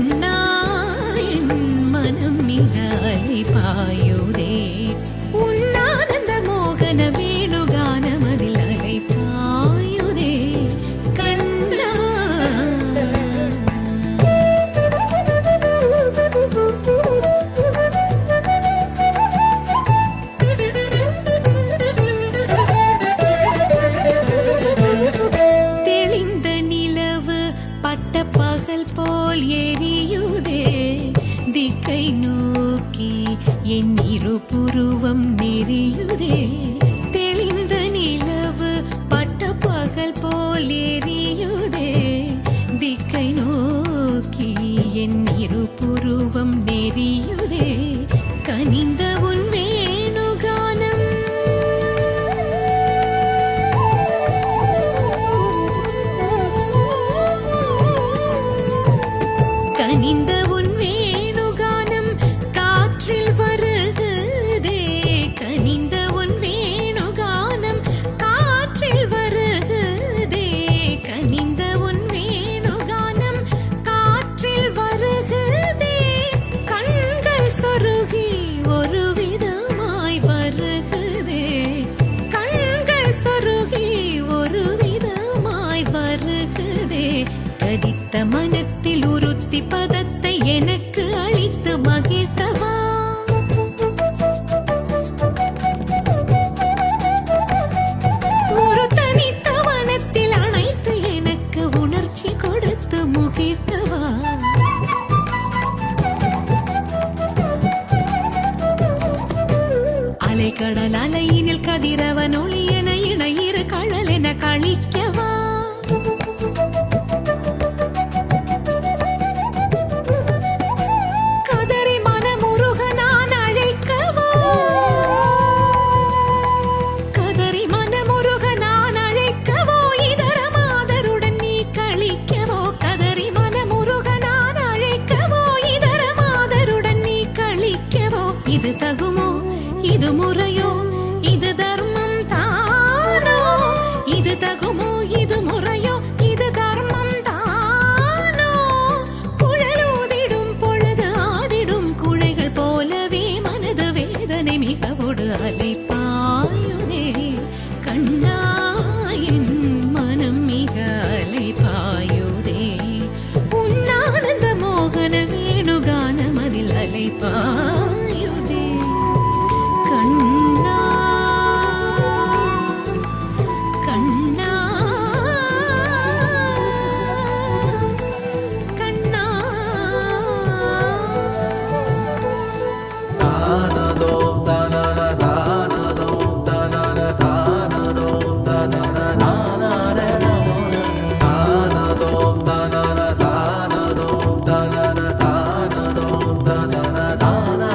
கண்ணா என் மனம் மிக அலைபாயுதே உன்னானந்த மோகன வேணுகானமதில் அலைபாயுதே கண்ணா. தெளிந்த நிலவு பட்ட பகல் போல் எரியுதே திக்கை நோக்கி என் இரு புருவம் நெறியுதே. தெளிந்த நிலவு பட்ட பகல் போல் எரியுதே திக்கை நோக்கி என் இரு புருவம் நெறியுதே. கனிந்த உன் வேணுகானம் கனிந்த உன் வேணுகானம் காற்றில் வருகுதே. கனிந்த உன் வேணுகானம் காற்றில் வருகுதே. கனிந்த உன் வேணுகானம் காற்றில் வருகுதே. கண்கள் சொருகி ஒரு விதமாய் வருகுதே. கண்கள் சொருகி ஒரு விதமாய் வருகுதே. கடித்த மனத்தில் உறுத்தி பதத்தை எனக்கு அளித்து மகிழ்த்தவா. ஒரு தனித்த வனத்தில் அணைத்து எனக்கு உணர்ச்சி கொடுத்து முகிழ்த்தவா. அலைக்கடல் அலையினில் கதிரவன் ஒளியென இணையிரு கழல் என கழிக்கவா. கதறி மனமுருக நான் அழைக்கவா. கதறி மனமுருக நான் அழைக்கவோ இதர மாதருடன் நீ கழிக்கவோ. கதறி மனமுருக நான் அழைக்கவோ இதர மாதருடன் நீ கழிக்கவோ. இது தகுமோ இது முறையோ இது தர்மம் தானோ. இது தகுமோ இது முறையோ இது தர்மம் தானோ. குழலூதிடும் பொழுது ஆடிடும் குழைகள் போலவே மனது வேதனை மிகவோடு அலைபாயுதே கண்ணா என் மனம் மிக அலைபாயுதே உன்னானந்த மோகன வேணுகானமதில் அலைபாயுதே கண்ணா கண்ணா கண்ணா. Da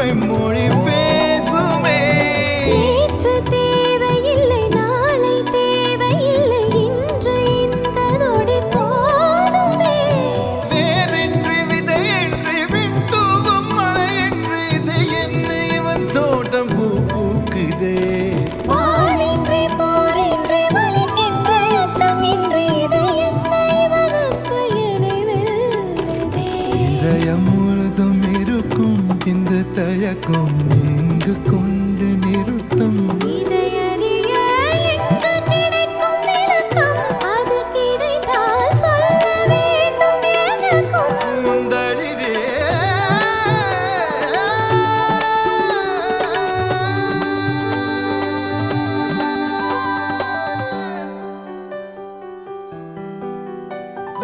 புதுமை மொழி பேசுமே. நேற்று தேவையில்லை, நாளை தேவையில்லை, இன்று இந்த நொடி போதுமே. வேறென்று விதையென்று விண் தூவும் மழையென்று இது என்ன இவன் தோட்டம் பூ பூக்குதே. வானின்றி போரின்றி வலிக்கின்ற யுத்தம் இன்றி இது என்ன இவனுக்கு என்னை வெல்லுதே. இதயம் முழுதும் இருக்கும் இந்த தயக்கம் இங்கு கொண்டு நிறுத்தும். இதையறிய எங்கு கிடைக்கும் விளக்கம், அது கிடைத்தால் சொல்ல வேண்டும் எனக்கும். முந்தளிரே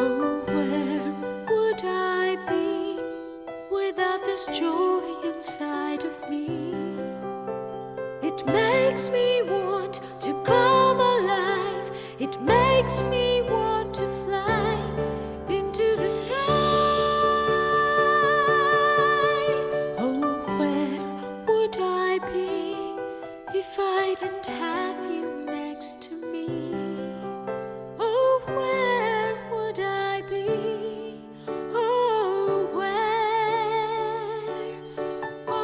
Oh, where would I be without this joy inside of me? It makes me want to come alive. It makes me want to fly into the sky. Oh, where would I be if I didn't have you next to me? Oh, where would I be? Oh, where? Oh,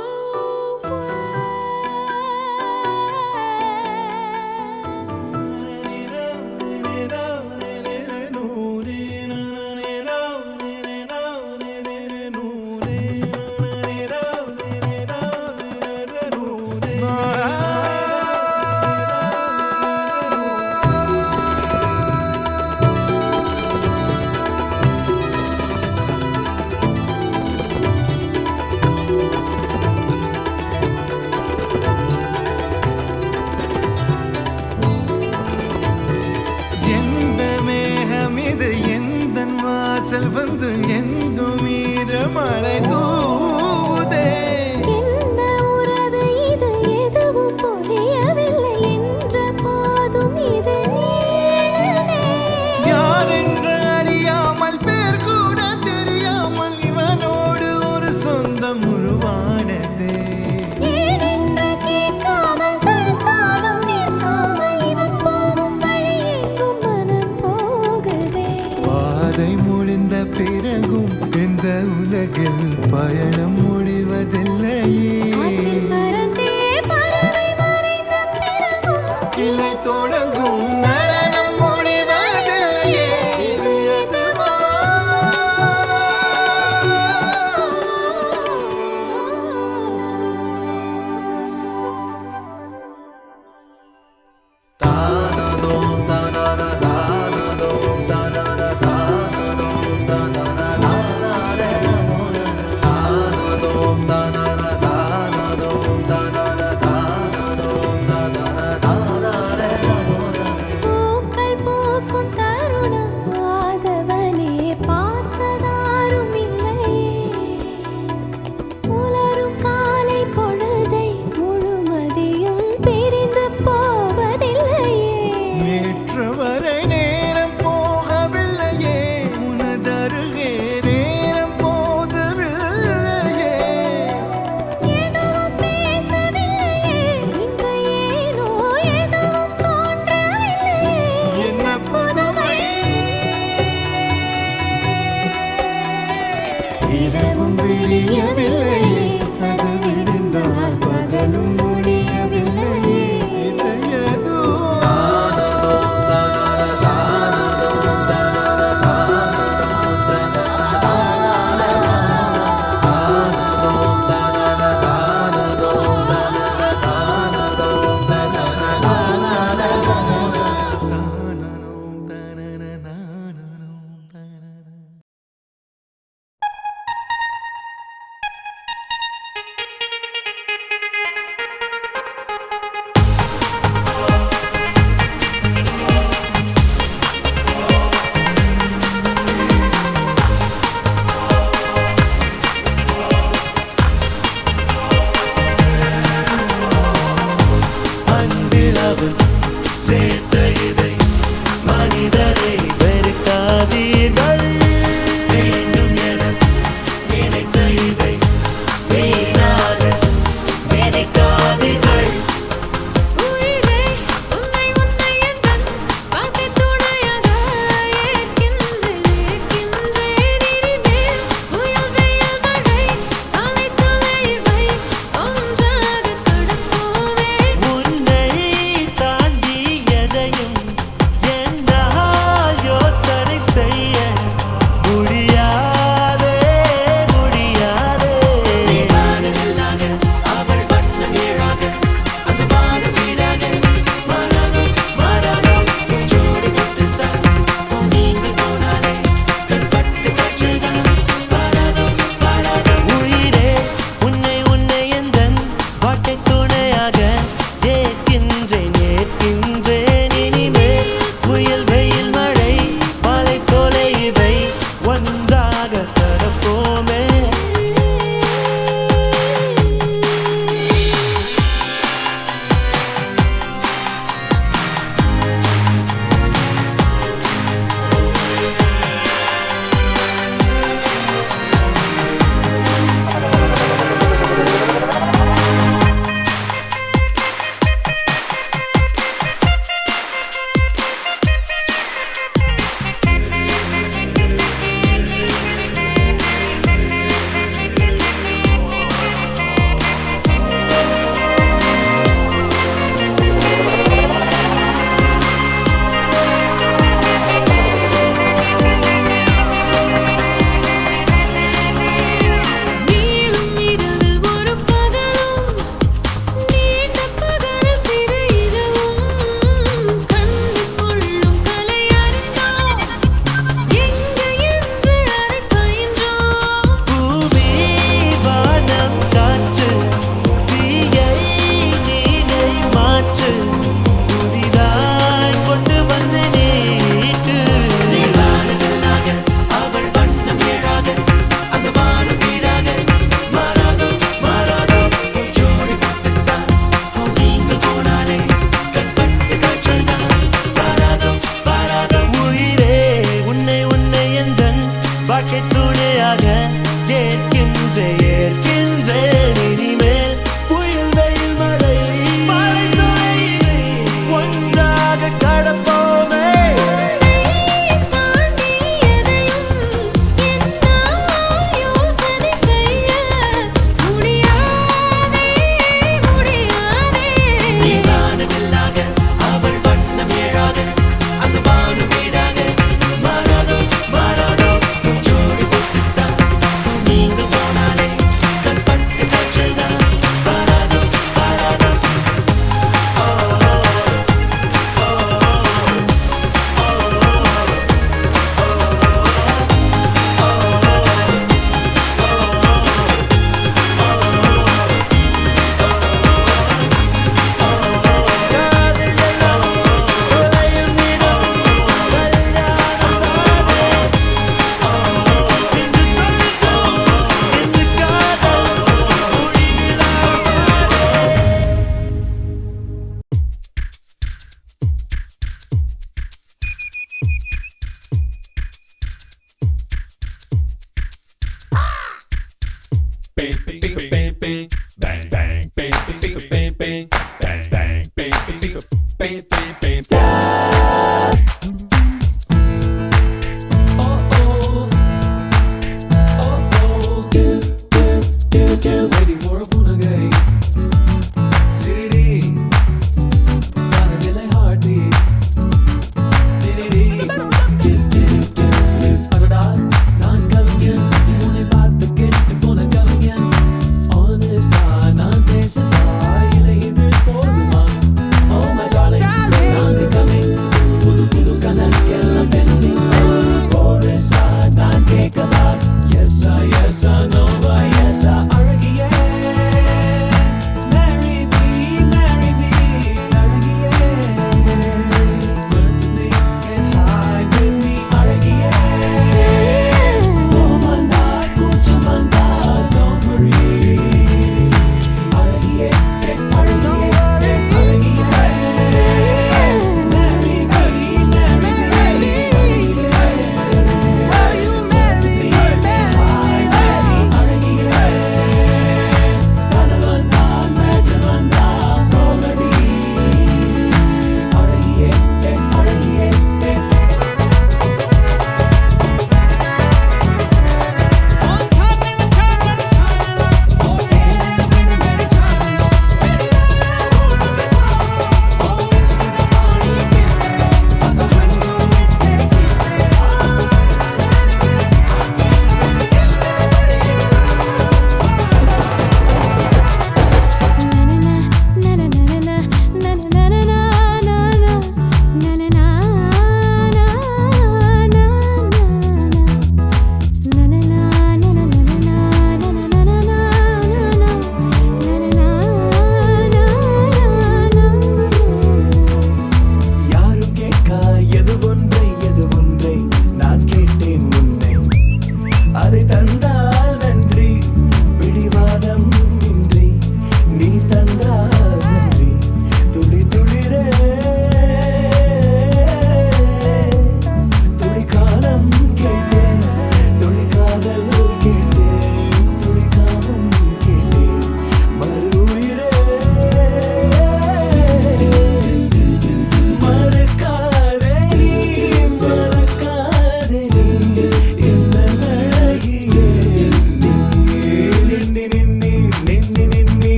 எந்த மேகம் இது எந்தன் வாசல் வந்து எங்கும் ஈரமழை தூவுதே. என்ன உறவு இது, எதுவும் புரியவில்லை என்ற போதும் இது நீளுதே. யார் என்று அறியாமல் பேர் கூட தெரியாமல் இவனோடு ஒரு சொந்தம் உருவானதே. ஏனென்று கேட்காமல் தடுத்தாலும் நிற்காமல் இவன் போகும் வழியெங்கும் மனம் போகுதே. பாதை முடிந்த பிறகும் இந்த உலகில் பயணம் முடிவதில்லையே. ஆற்றில் பறந்தே பறவை மறைந்த பிறகும் கிளை தொடங்கும் நடனம் முடிவதில்லையே. இது எதுவா? பூக்கள் பூக்கும் தருணம் ஆதவனே பார்த்ததாரும் இல்லையே. உலரும் காலை பொழுதை முழுமதியும் பிரிந்து போவதில்லையே. நேற்று வரை நேரம் போகவில்லையே, உனதருகே நேரம் போதவில்லையே. எதுவும் பேசவில்லையே, இன்று ஏனோ எதுவும் தோன்றவில்லையே. என்ன புதுமை? இரவும் விடியவில்லையே, அது விடிந்தால் பகலும் முடியவில்லையே. இது எதுவா? வேண்டும் என நினைத்த இதை வீணாக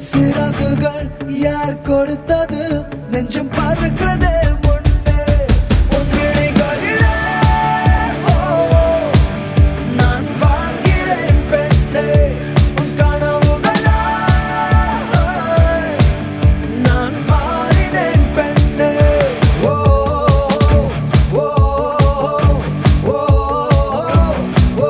சிறகுகள் யார் கொடுத்தது நெஞ்சம் பறக்குதே முன்னே உன் விழிகளிலே நான் வாழ்கிறேன் பெண்ணே உன் கனவுகளாய் நான் மாறினேன் பெண்ணே ஓ ஓ ஓ ஓ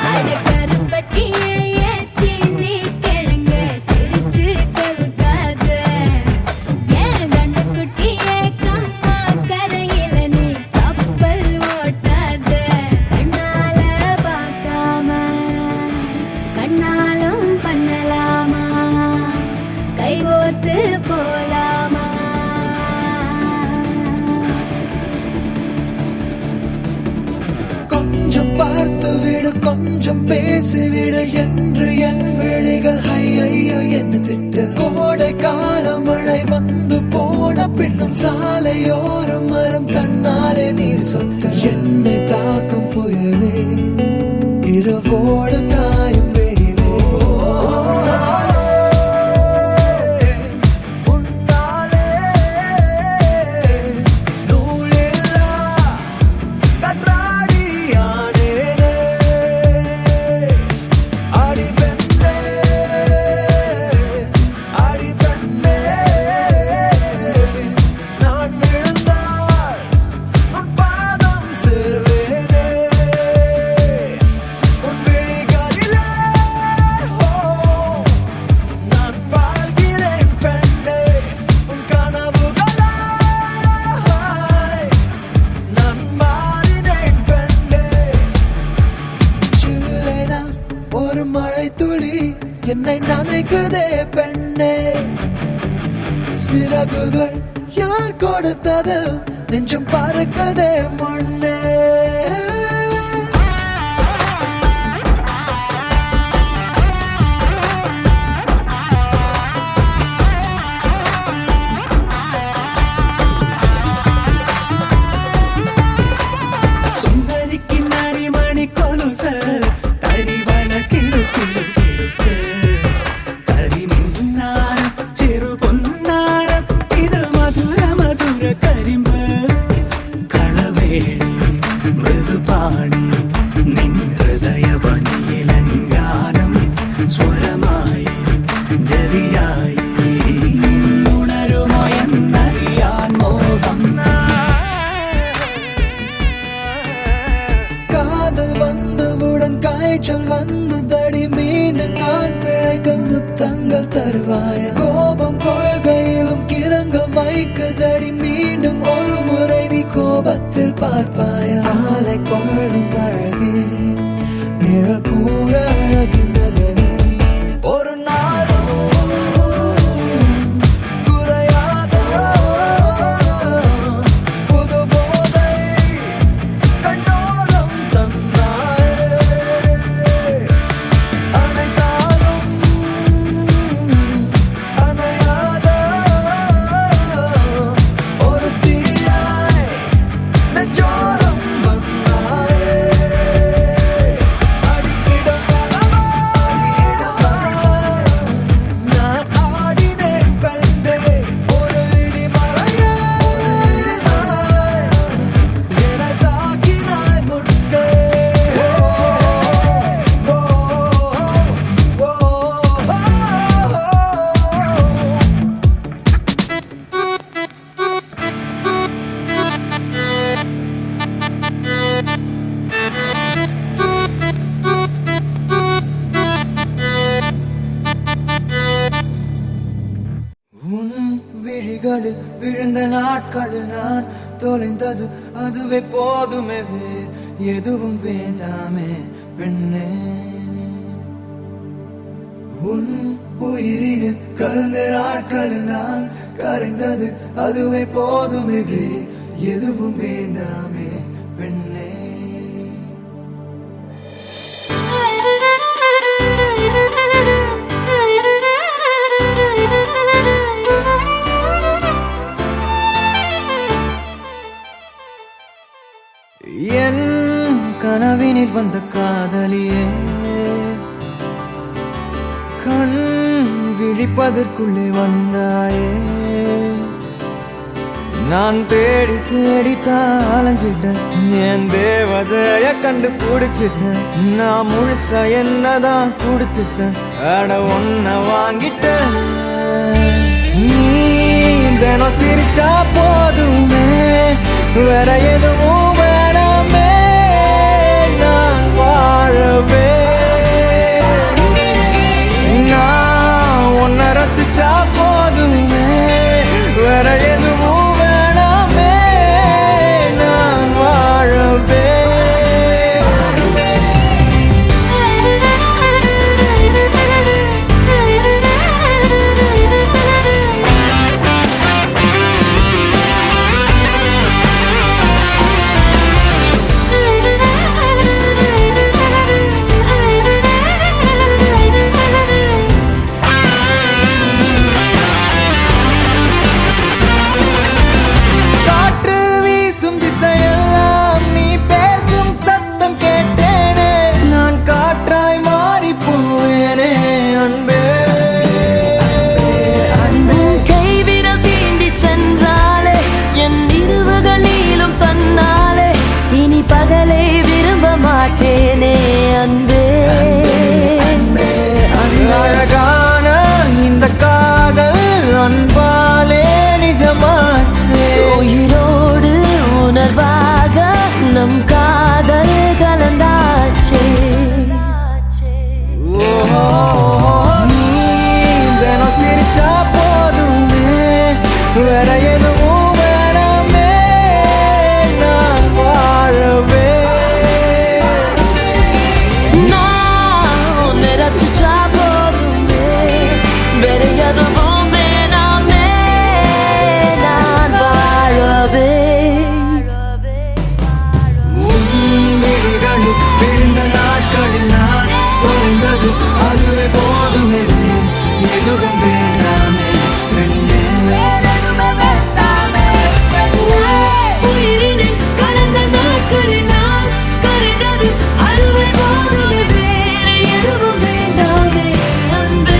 அட கருப்பட்டியே சீனி கிழங்க சிரிச்சு கவுக்காத ஏன் கண்ணுக்குட்டியே கம்மா கரையில நீ கப்பல் ஓட்டாத கண்ணால பார்க்காம கண்ணாலும் பண்ணலாமா கைகோத்து போலாமா கொஞ்சம் பார்த்து விடு கொஞ்சம் பேசிவிடு என்று என் விழிகள் ஐயோ என்ன திட்டு கோடை கால மழை வந்து போன பின்னும் சாலையோரம் மரம் தன்னாலே நீர் சொட்டு என்னை தாக்கும் புயலே இரவோடு காயும் வெயிலே உன்னாலே நூலில்லா கண்ணாடியானேனே அடி பெண்ணே நான் விழுந்தால் உன் பாதம் சேர்வேனே உன் விழிகளிலே நான் வாழ்கிறேன் பெண்ணே உன் கனவுகளாய் நான் மாறினேன் பெண்ணே சில்லேனா ஒரு மழை துளி என்னை நனைக்குதே பெண்ணே சிறகுகள் யார் கொடுத்தது நெஞ்சம் பறக்குதே முன்னே சுந்தரிக்கு நரிமணி கொலுச தரிவன கிழு கிழு கிழு கரிமின்னார சிறு பொன்னார இது மதுர மதுர கரிம்பு களவேணி மிருதுபாணி நின் ஹிருதய வனியிலங்காரம் സ്വരമായി ജരിയായി ഉണരുമോ എന്നറിയാൻ മോഹം காதல் வந்தவுடன் காய்ச்சல் வந்ததடி மீண்டும் நான் பிழைக்க முத்தங்கள் தருவாய கோபம் கொள்கையிலும் கிறங்க வைக்குதடி மீண்டும் ஒரு முறை நீ கோபத்தில் பார்ப்பாய ஆலை கொள்ளும் அழகே நிழல் கூட அழகின் நகரே ஒரு நாளும் குறையாத புது போதை கண்ணோரம் தந்தாயே அனைத்தாலும் அணையாத ஒரு தீயாய் நெஞ்சோரம் வந்தாயே அடியிடம் நான் ஆடினேன் பெண்ணே ஒரு இடிமலையே என்னை தாக்கினாய் முன்னே ஓ ஓ உன் விழிகளில் விழுந்த நாட்களில் நான் தொலைந்தது அதுவே போதுமே வேறு எதுவும் வேண்டாமே பெண்ணே உன் உயிரினில் கலந்த நாட்களில் நான் கரைந்தது அதுவே போதுமே வேறு எதுவும் வேண்டாமே பெண்ணே வானில் வந்த காதலியே கண் விழிப்பதற்குள்ளே வந்தாயே நான் தேடி தேடித்தான் அலைஞ்சிட்டேன் என் தேவதைய கண்டுபிடிச்சிட்டேன் நான் முழுசா என்னதான் கொடுத்துட்டேன் அட ஒன்ன வாங்கிட்டேன் நீ தினம் சிரிச்சா போதுமே வேற எதுவும் வேணாமே நான் வாழவே நான் உன்னை ரசிச்சா போதுமே வேற எதுவும் வேணாமே நான் வாழவே அழகான இந்த காதல் அன்பாலே நிஜமாச்சு உயிரோடு உணர்வாக நம் காதல் கலந்தாச்சு நீ தினம் சிரிச்சா போதுமே வேற எதுவும் வேணாமே நான் வாழவே விழுந்த நாட்களில் நான் குறைந்தது அதுவே போதுமே எதுவும் வேண்டாமே பெண்ணே உயிரினில் கலந்த நாட்களில் நான் கரைந்தது அதுவே போதுமே வேறு எதுவும் வேண்டாமே அன்பே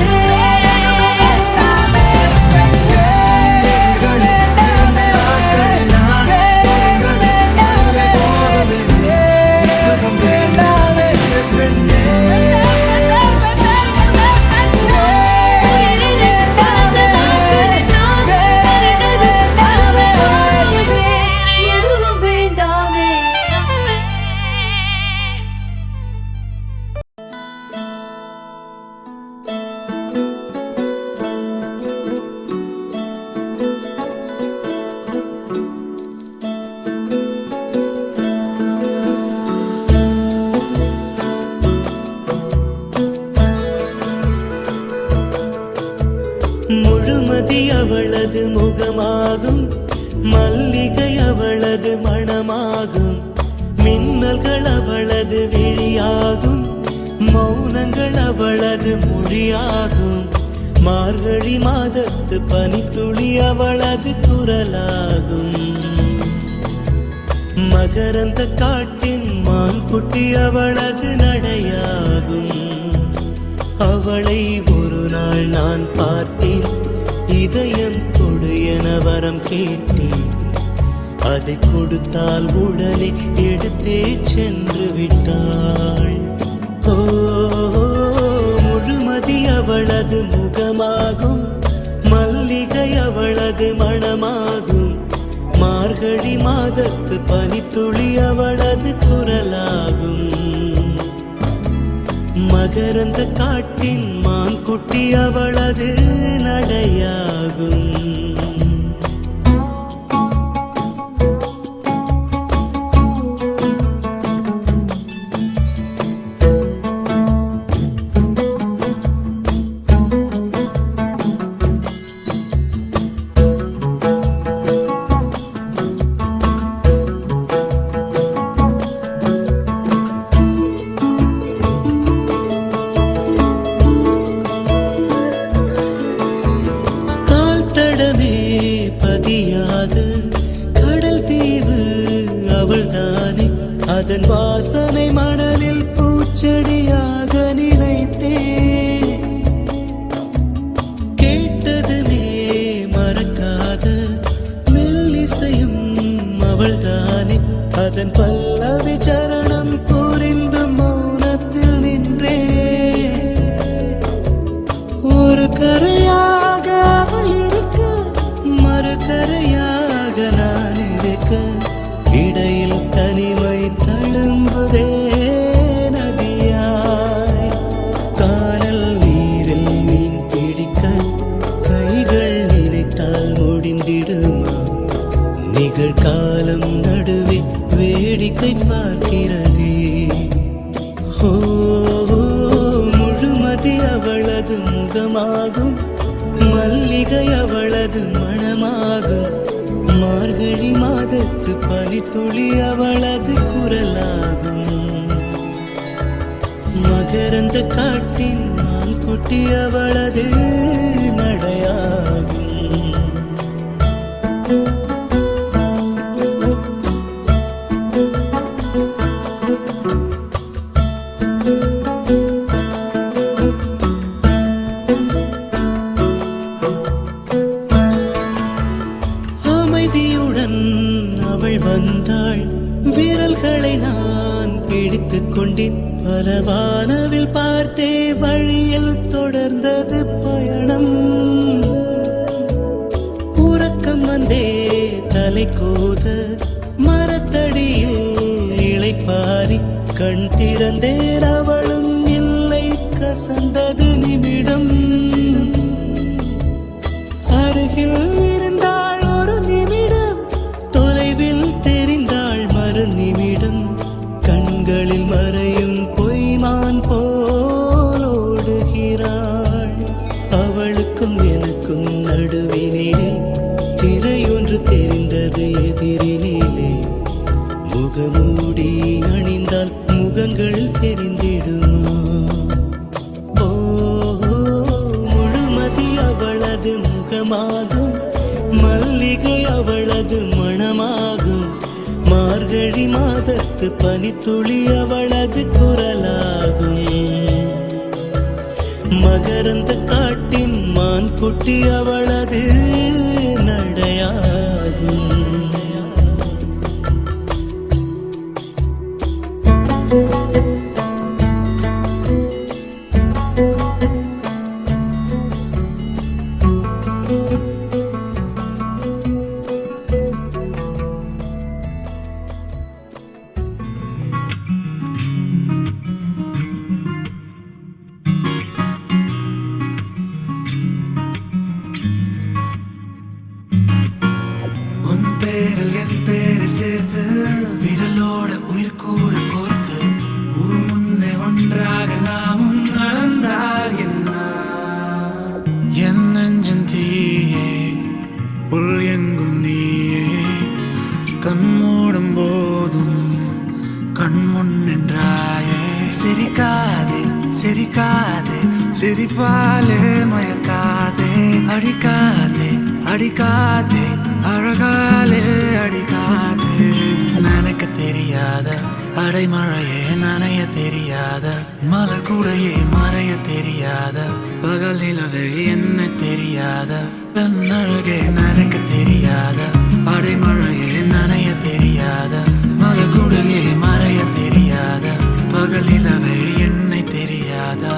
முழுமதி அவளது முகமாகும் மல்லிகை அவளது மணமாகும் மின்னல்கள் அவளது விழியாகும் மௌனங்கள் அவளது மொழியாகும் மார்கழி மாதத்து பனித்துளி அவளது குரலாகும் மகரந்த காட்டின் மான்குட்டி அவளது நடையாகும் அவளை ஒரு நாள் நான் பார்த்தேன் இதயம் கொடு என வரம் கேட்டேன் அதை கொடுத்தால் உடனே எடுத்தே சென்று விட்டாள் ஓ முழுமதி அவளது முகமாகும் மல்லிகை அவளது மணமாகும் மார்கழி மாதத்து பனித்துளி அவளது குரலாகும் மகரந்த காட்டின் மான்குட்டி அவளது நடையாகும் அதன் வாசனை மணல் கைகள் நினைத்தால் முடிந்திடுமா? நிகழ்காலம் நடுவே வேடிக்கை பார்க்கிறதே. ஓ, முழுமதி அவளது முகமாகும், மல்லிகை அவளது மணமாகும், மார்கழி மாதத்து பனித்துளி அவளது குரலாகும். மகரந்த காட்டின் மான் குட்டி அவளது நடையாகும். அமைதியுடன் அவள் வந்தாள், விரல்களை நான் பிடித்துக் கொண்டேன். பல வானவில் பார்த்தே வழியில் தொடர்ந்தது பயணம். உறக்கம் வந்தே தலை கோத மரத்தடியில் இளைப்பாரி கண் திறந்தேன். அவளும் இல்லை, கசந்தது நிமிடம். அருகில் இருந்தாள் ஒரு நிமிடம், தொலைவில் தெரிந்தாள் மறு நிமிடம். கண்களில் மறையும் பொய்மான் போல் ஓடுகிறாள். அவளுக்கும் எனக்கும் நடுவினிலே திரையொன்று தெரிந்தது எதிரினிலே. முகமூடி அணிந்தால் முகங்கள் தெரிந்திடுமா? ஓ, முழுமதி அவளது முகமாகும், மல்லிகை அவளது மணமாகும், மார்கழி மாதத்து பனித்துளி அவளது குரலாகும். மகரந்த காட்டின் மான் குட்டி அவளது நடையாகும். உன் பேரில் என் பேரை சேர்த்து, விரலோட உயிர் கூட கோர்த்து, ஊர் முன்னே ஒன்றாக நாமும் நடந்தால் என்ன? என் நெஞ்சன் தீயே, உள் எங்கும் நீயே. கண் மூடும் போதும் கண் முன் நின்றாயே. சிரிக்காதே சிரிக்காதே, சிரிப்பாலே மயக்காதே. அடிக்காதே அடிக்காதே, அழகாலே அடிக்காதே. நினைக்க தெரியாத அடைமழையே, நனைய தெரியாத மலர் கூடையே, மறைய தெரியாத பகல் நிலவே, என்ன தெரியாத பெண்ணழகே. நினைக்க தெரியாத அடைமழையே, நனைய தெரியாத மலர் கூடையே, மறைய தெரியாத பகல் நிலவே, என்னை தெரியாதா?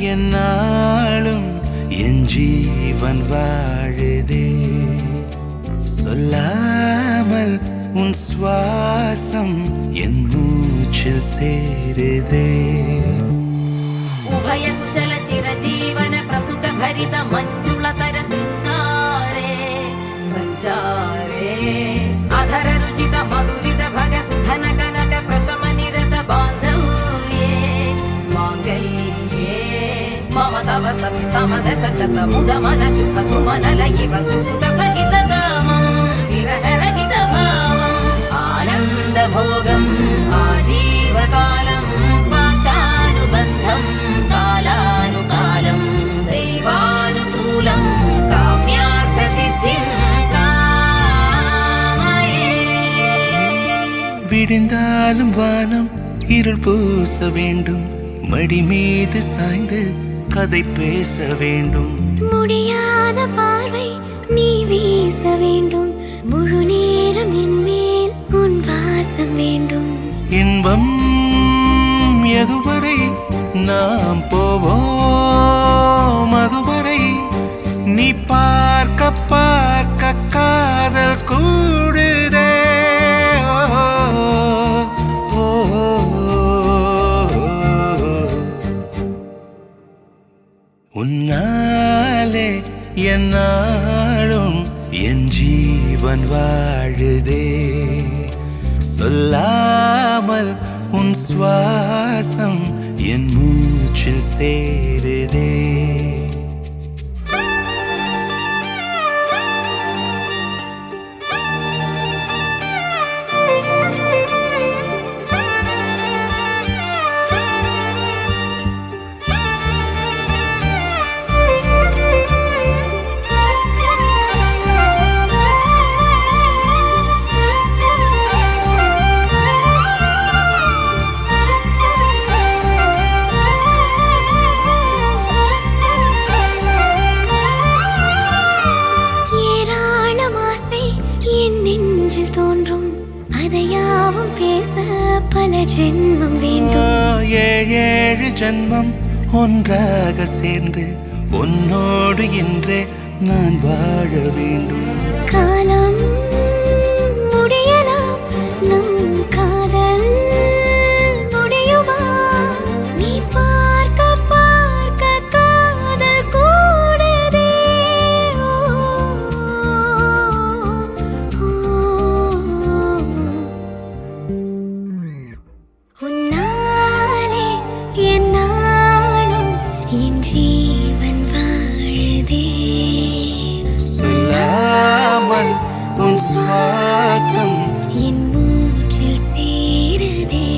என்னாலும் என் ஜீவன் வாழுதே சொல்லாமல் உன் சுவாசம் என் மூச்சில் சேருதே उभय कुशल चिरजीवन प्रसुख भरित मञ्जुलतर शृङ्गारे सञ्चारे अधर रुचित मधुरित भग सुधन कनक प्रशम निरत बान्धव्ये माङ्गल्ये मम तव सति समदश शत मुद मन शुभ सुमन लयिव सुसुत सहित कामं विरह रहित भावम् आनन्द भोगम् आजीवकालं पाशानुबन्धं कालानुकालं दैवानुकूलं काम्यार्थसिद्धिं कामये விடிந்தாலும் வானம் இருள் பூச வேண்டும் மடி மீது சாய்ந்து கதை பேச வேண்டும் முடியாத பார்வை நீ வீச வேண்டும் முழு நேரம் என் மேல் உன் வாசம் வேண்டும் இன்பம் எதுவரை நாம் போவோம் அதுவரை நீ பார்க்க பார்க்க காதல் கூடுதே ஓ, ஓ, உன்னாலே என்னாலும் என் ஜீவன் வாழுதே சொல்லாமல் உன் சுவாசம் என் மூச்சில் சேருதே ஏராளம் ஆசை என் நெஞ்சில் தோன்றும் அதையாவும் பேச பல ஜென்மம் வேண்டும் ஏழேழு ஜன்மம் ஒன்றாக சேர்ந்து உன்னோடு இன்றே நான் வாழ வேண்டும் காலம் முடியலாம் நம் காதல் முடியுமா நீ பார்க்க பார்க்க காதல் கூடுதே உன்னாலே என்னாலும் என் ஜீவன் வாழுதே சொல்லாமல் உன் சுவாசம் என் மூச்சில் சேருதே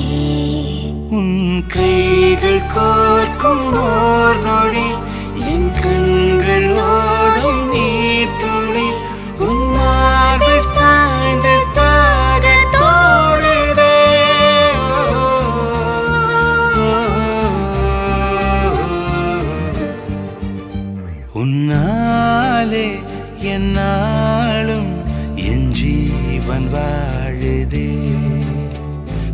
உன் கைகள் கோர்க்கும் ஓர் நொடி என் கண்கள் ஓடும் நீர் துளி உன் மார்பில் சாய்ந்து சாக தோடுதே உன்னாலே என்னாலும் என் ஜீவன் வாழுதே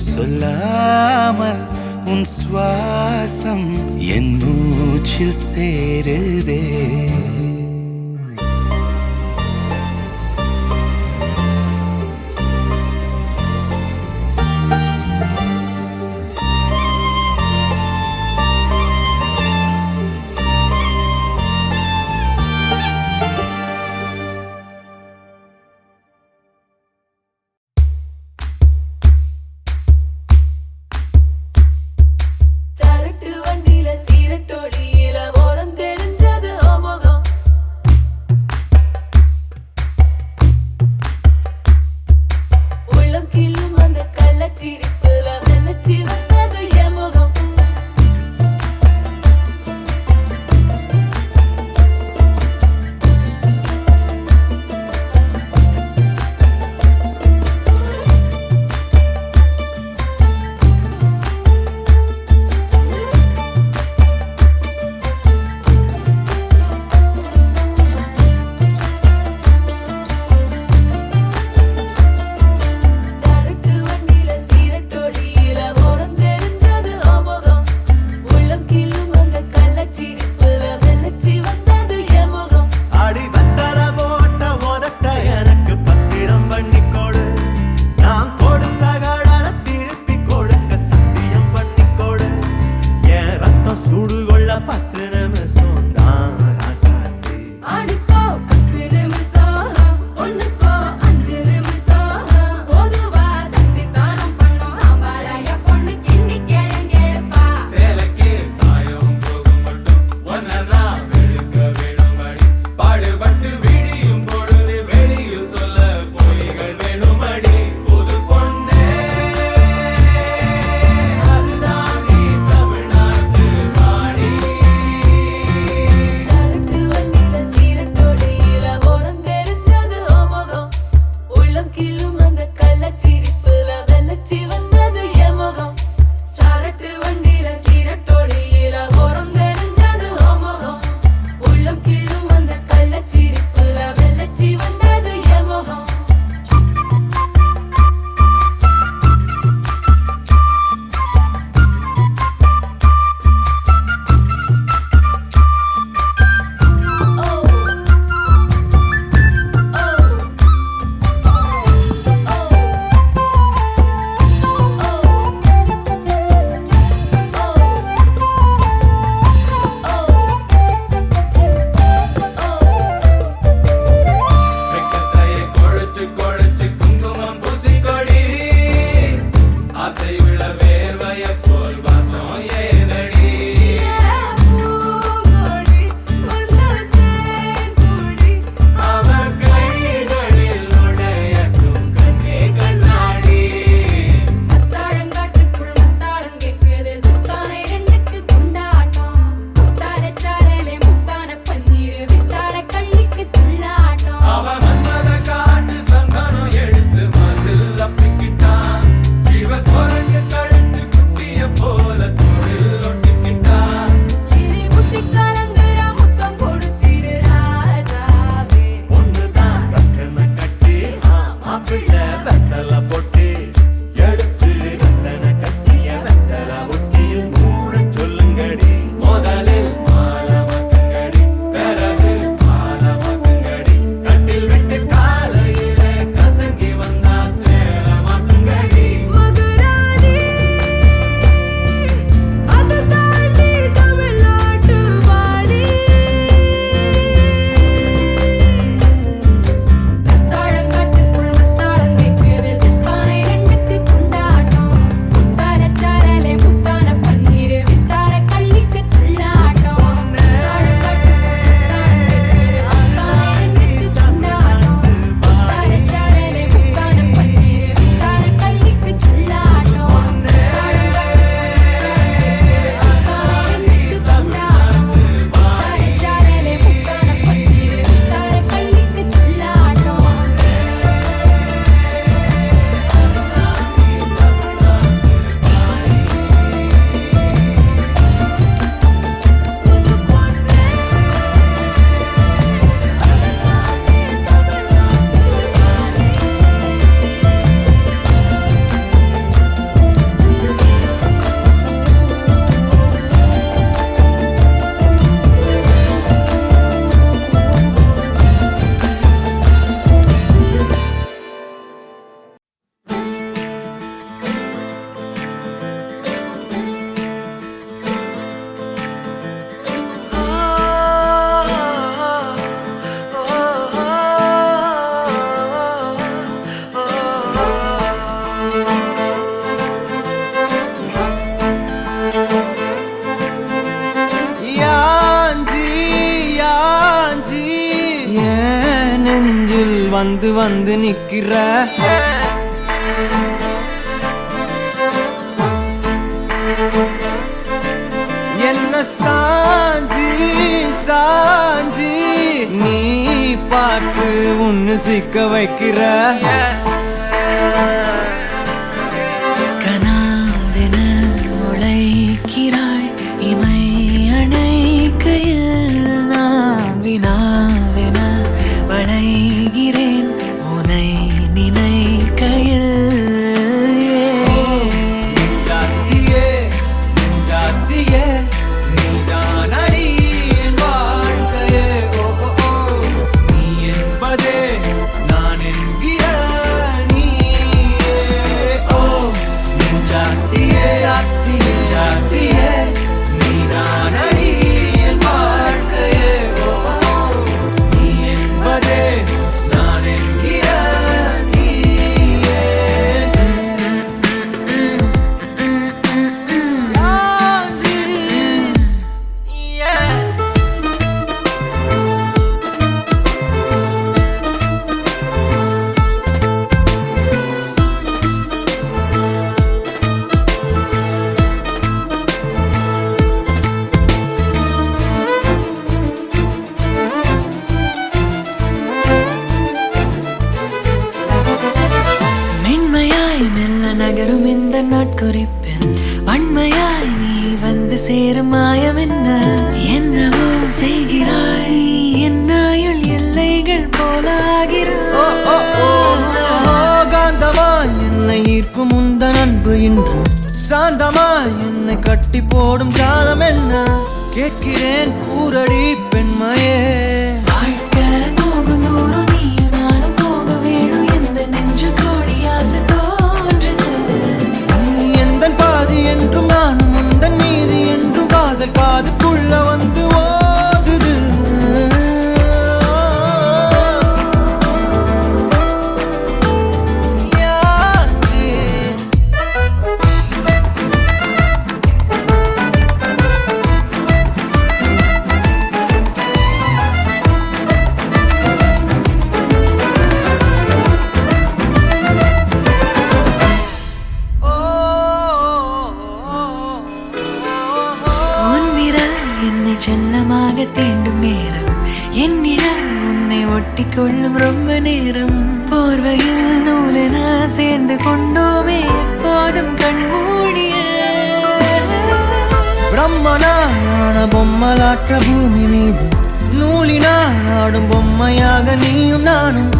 சொல்லாமல் உன் சுவாசம் என் மூச்சில் சேருதே சரட்டு வண்டியில சீரட்டோடியில ஓரம் தெரிஞ்சது ஓமுகம் உள்ளம் கிள்ளும் அந்த கள்ளச்சிரிப்புல நினைச்சி வந்தது என் முகம் வந்து வந்து நிக்கிற என்ன சாஞ்சி சாஞ்சி நீ பார்த்து உன்னு சிக்க வைக்கிற கனாவென முளைக்கிறாய் இமை அணைக்கையில் நான் வினாவென வளைகிறேன் உனை நினைக்கையில் ஜாத்தியே ஜாத்தியே நீதான் அடி என் வாழ்க்கையே ஓ ஓ ஓ நீ என்பதே நான் என்கிற நீயே ஓ ஜாத்தியே ஜாத்தியே ஜாத்தியே நீதான் அடி என் வாழ்க்கையே ஓ ஓ ஓ நீ என்பதே நான் என்கிற நீயே மென்மையாய் மெல்ல நகரும் இந்த நாட்குறிப்பில் வன்மையாய் நீ வந்து சேரும் மாயம் என்னவோ செய்கிறாய் என்னாயுள் எல்லைகள் போலாகிறாய் காந்தமாய் என்னை ஈர்க்கும் உந்தன் அன்பு இன்று சாந்தமாய் என்னை கட்டி போடும் ஜாலம் என்ன கேட்கிறேன் கூரடி பெண்மையே வாழ்க்கை போகும் தூரம் நீயும் நானும் போக வேணும் எந்த நெஞ்சு கோடி ஆசை தோன்றுது நீ எந்தன் பாதி என்றும் நானும் உந்தன் மீதி என்றும் காதல் காதுக்குள்ள வந்து ஓதுது உன் விரல் என்னை செல்லமாக தீண்டும் நேரம் என்னிடம் உன்னை ஒட்டி கொள்ளும் ரொம்ப நேரம் போர்வையில் நூலென சேர்ந்து கொண்டோமே எப்போதும் கண்மூடிய பிரம்மனான பொம்மலாட்ட பூமி மீது நூலினால் ஆடும் பொம்மையாக நீயும் நானும்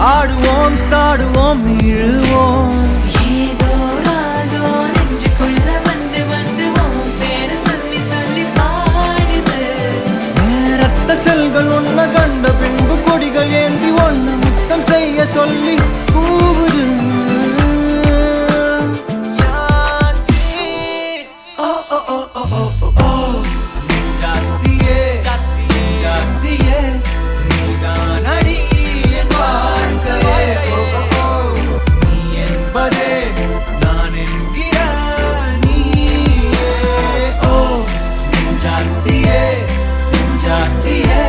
ஆடுவோம் சாடுவோம் இழுவோம் ஏதோ ராகோ நெஞ்சுக்குள்ள வந்து வந்து உன் பேரை சொல்லி சொல்லி பாடுது ரத்த செல்கள் ஒன்ன கண்ட பின்பு கொடிகள் ஏந்தி ஒன்ன முத்தம் செய்ய சொல்லி கூவுது ஓ ஓ ஓ ஓ ஓ ஓ ஜாத்தியே ஜாத்தியே நீதான் அடி என் வாழ்க்கையே ஓ ஓ ஓ நீ என்பதே நான் என்கிற நீயே ஓ ஜாத்தியே ஜாத்தியே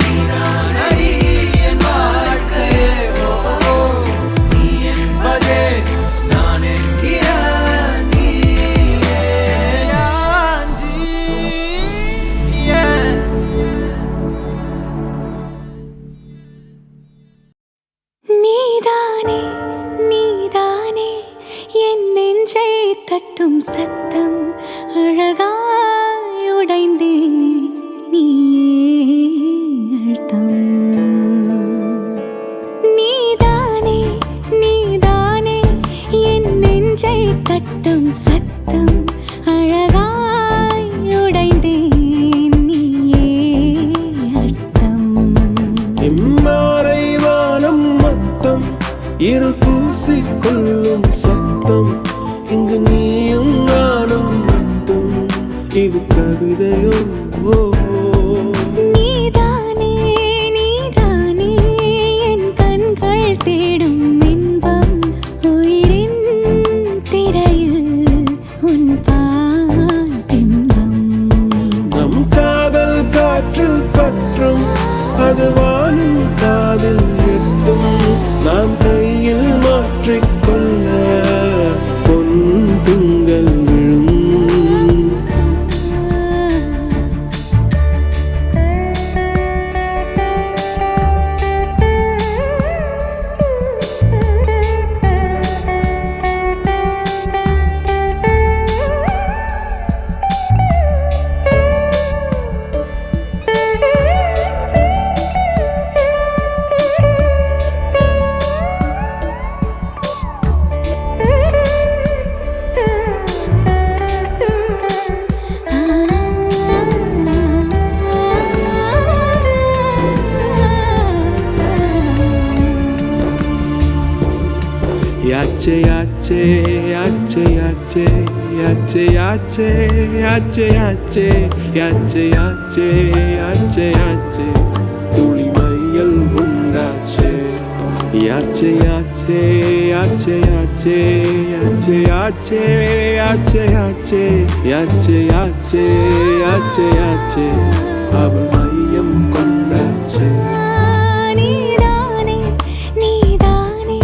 நீதான் அடி என் வாழ்க்கையே ஓ ஓ நீ என்பதே நான் என்கிற நீயே யாஞ்சி நீதானே நீதானே என் நெஞ்சை தட்டும் சத்தம் அழகாய் உடைந்தேன் நீயே அழுத்தம் நீதானே நீதானே என் நெஞ்சை தட்டும் சத்தம் அழகாய் உடைந்தேன் நீயே அழுத்தம் இம்மாறை வானம் மொத்தம் இருள் பூசிக்கொள்ளும் சத்தம் இங்கு நீயும் நானும் மட்டும் இது கவிதையோ நீதானே நீதானே என் கண்கள் தேடும் இன்பம் உயிரின் திரையில் உன் பால் பிம்பம் நம் காதல் காற்றில் பற்றும் அது வானின் காதில் எட்டும் யாச்சே யாச்சே யாச்சே யாச்சே யாச்சே யாச்சே யாச்சே யாச்சே யாச்சே யாச்சே யாச்சே யாச்சே துளி மையல் உண்டாச்சே யாச்சே யாச்சே யாச்சே யாச்சே யாச்சே யாச்சே யாச்சே யாச்சே யாச்சே யாச்சே யாச்சே யாச்சே அவள் மையம் கொண்டாச்சே நீதானே நீதானே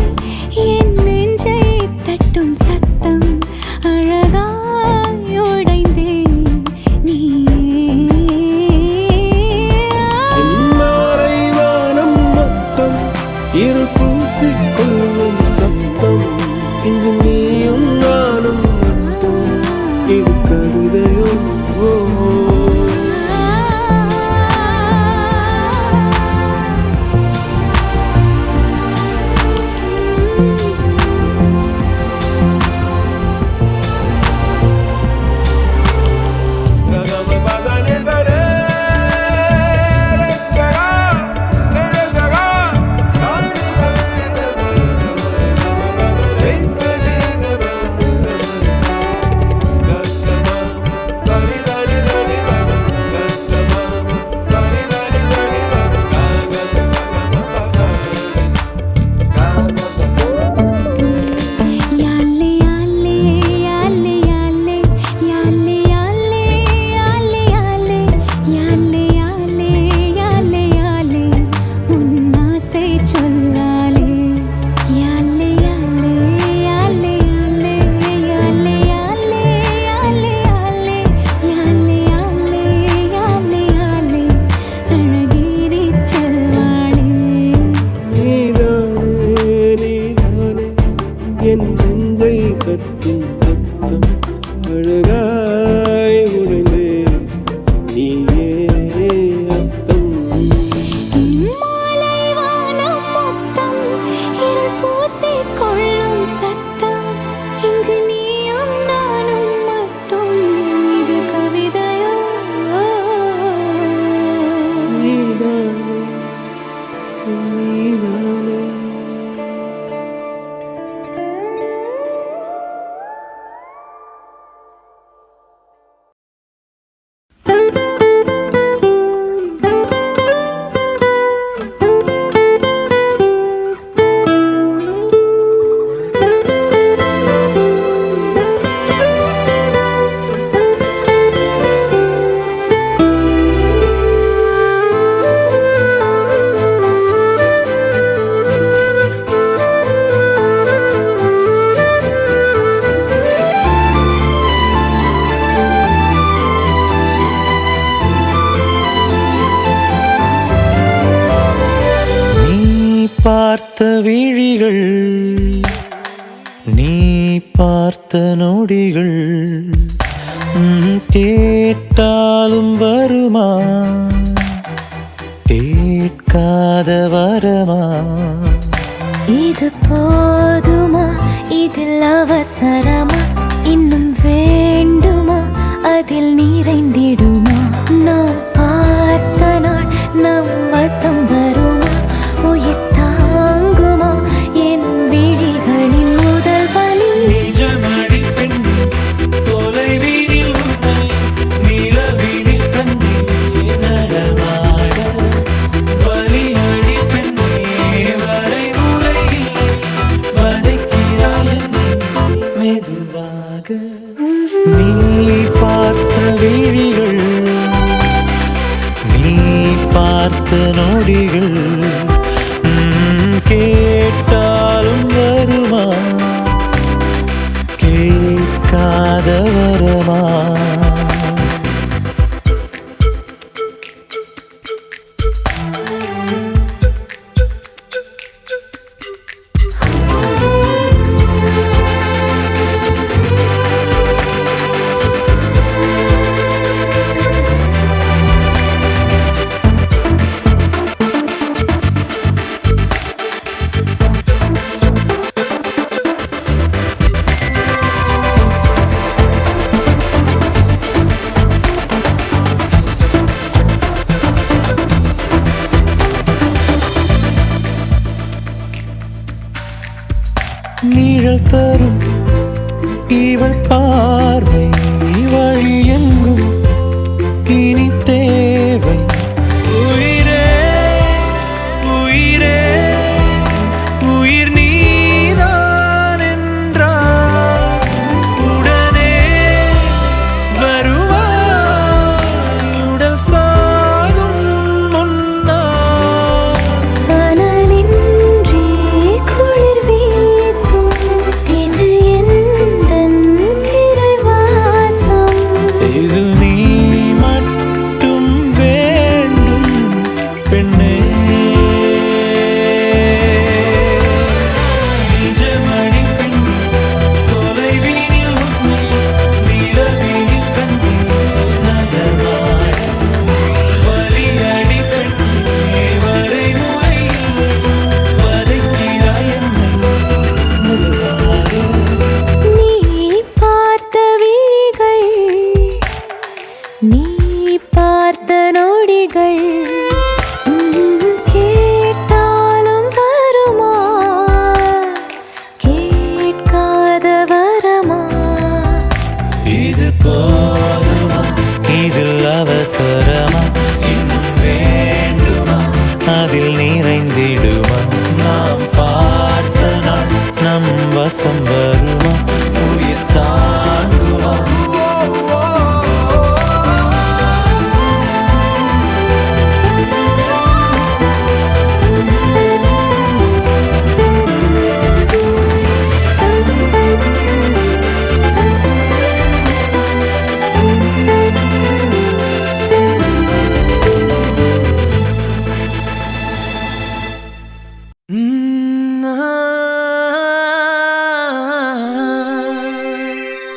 என் நெஞ்சை தட்டும் சத்தம் அழகாய் உடைந்தேன் மாலை வானம் மொத்தம் இரு பூசிக்கொள்ளும் சத்தம் இங்கு நீயும் நானும் மட்டும் இது கவிதையோ என் நெஞ்சை கட்டும் சத்தம் அழகாய் உடைந்தேன் நீயே அர்த்தம் மாலை வானம் மொத்தம் இருள் பூசிக்கொள்ளும் சத்தம் இங்கு நீயும் நானும் மட்டும் இது கவிதையோ நீதானே நீதானே பார்த்த விழிகள் நீ பார்த்த நொடிகள் கேட்டாலும் வருமா கேட்காத வரமா இது போதுமா இதில் அவசரமா இன்னும் வேண்டுமா அதில் நிறைந்திடுமா நாம் பார்த்த நாள் நம் வசம் வருமா உயிர் தாங்குமா என் விழிகளின் முதல் வலி நிஜமடி பெண்ணே தொலைவீதில் உன்னை நிலவீதில் கண் அவசரமா இன்னும் வேண்டுமா அதில் நிறைந்திடுமா நாம் பார்த்த நாள் நம் வசம் வருமா உயிர் தாங்குமா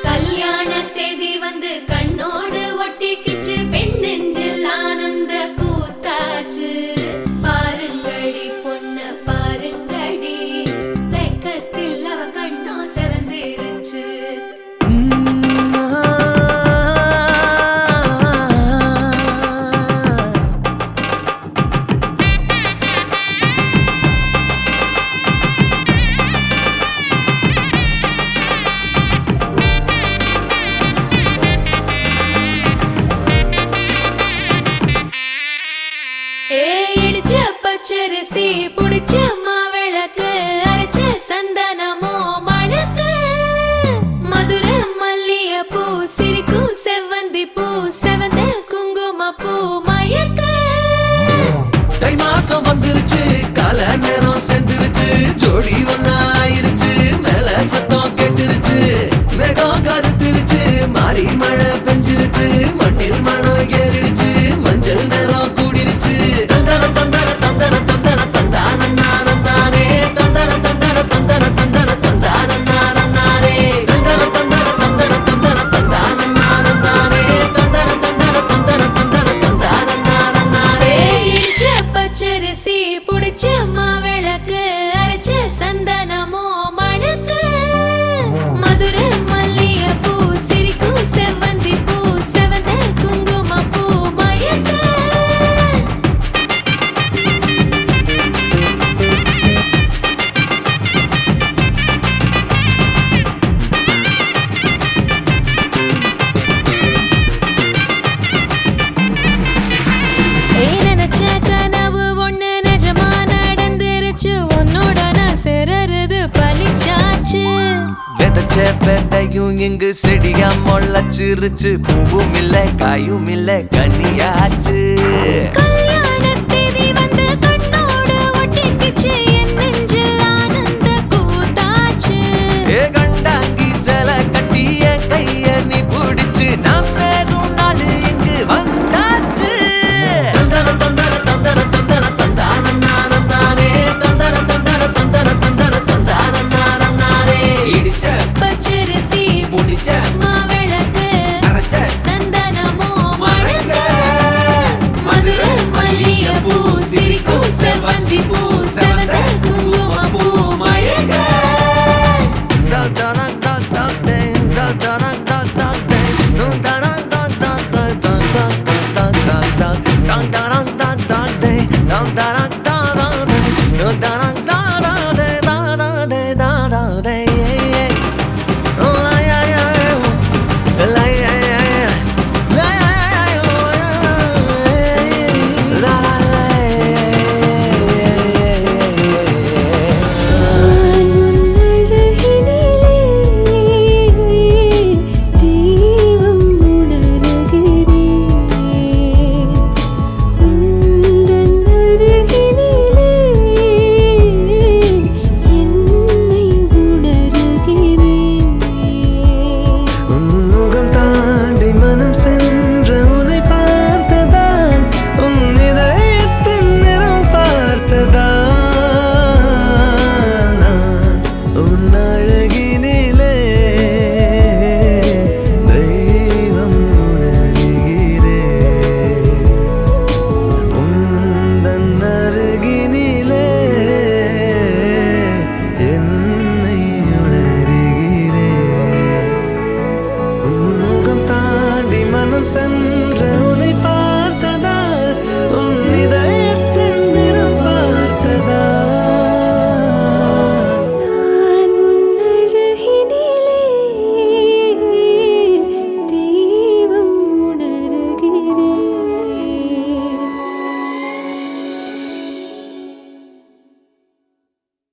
கல்யாண தேதி வந்து கண்ணோடு ஒட்டிக்கிச்சு பெண் நெஞ்சில் ஆனந்த கூத்தாச்சு பாருங்கடி பொண்ண பாருங்கடி வெக்கத்தில் அவ கண்ணோ செவந்திருச்சு இடிச்ச பச்சரிசி புடிச்ச மாவிளக்கு அரைச்ச சந்தனமோ மணக்கு மதுர மல்லிய பூ சிரிக்கும் செவ்வந்தி பூ செவந்த குங்கும பூ மயக்க தை மாசம் வந்துருச்சு கால நேரம் சென்றுருச்சு ஜோடி ஒன்னாயிருச்சு மேல சத்தம் கேட்டுருச்சு மேகம் கருத்துருச்சு மாறி மழை பெஞ்சிருச்சு மண்ணில் மனம் ஏறிடுச்சு மஞ்சள் நேரம் கூடிருச்சு தந்தர தந்தர தந்தர தந்தர தந்தானே தந்தர தந்தர தந்தர தந்தர தந்தானே தந்தர தந்தர தந்தர தந்தர தந்தானே தந்தர தந்தர தந்தர தந்தர தந்தானே இடிச்ச பச்சரிசி புடிச்ச மாவிளக்கு அரைச்ச சந்தனமோ மணக்கு மதுர மல்லிய பூ சிரிக்கும் செவ்வந்தி பூ செவந்த குங்கும பூ மயக்க நினைச்ச கனவு ஒண்ணு நிஜமா நடந்துருச்சு உன்னோட நான் சிறருது பலிச்சாச்சு விதைச்ச விதையும் இங்கு செடியா முளைச்சிருச்சு பூவும் இல்ல காயும் இல்ல கனியாச்சு கல்யாண தேதி வந்து கண்ணோடு ஒட்டிக்கிச்சு என் நெஞ்சில் ஆனந்த கூத்தாச்சு ஏ கண்டாங்கி சில கட்டி என் கைய நீ பிடிச்சு நாம் சேரும் நாள் இங்கு வந்தாச்சு தந்தர தந்தர தந்தர தந்தர தந்தானே தந்தர தந்தர தந்தர தந்தர தந்தானே இடிச்ச பச்சரிசி புடிச்ச மாவிளக்கு அரைச்ச சந்தனமோ மணக்க மதுர மல்லிய பூ சிரிக்கும் செவ்வந்தி பூ செவந்த குங்கும பூ மயக்க சென்ற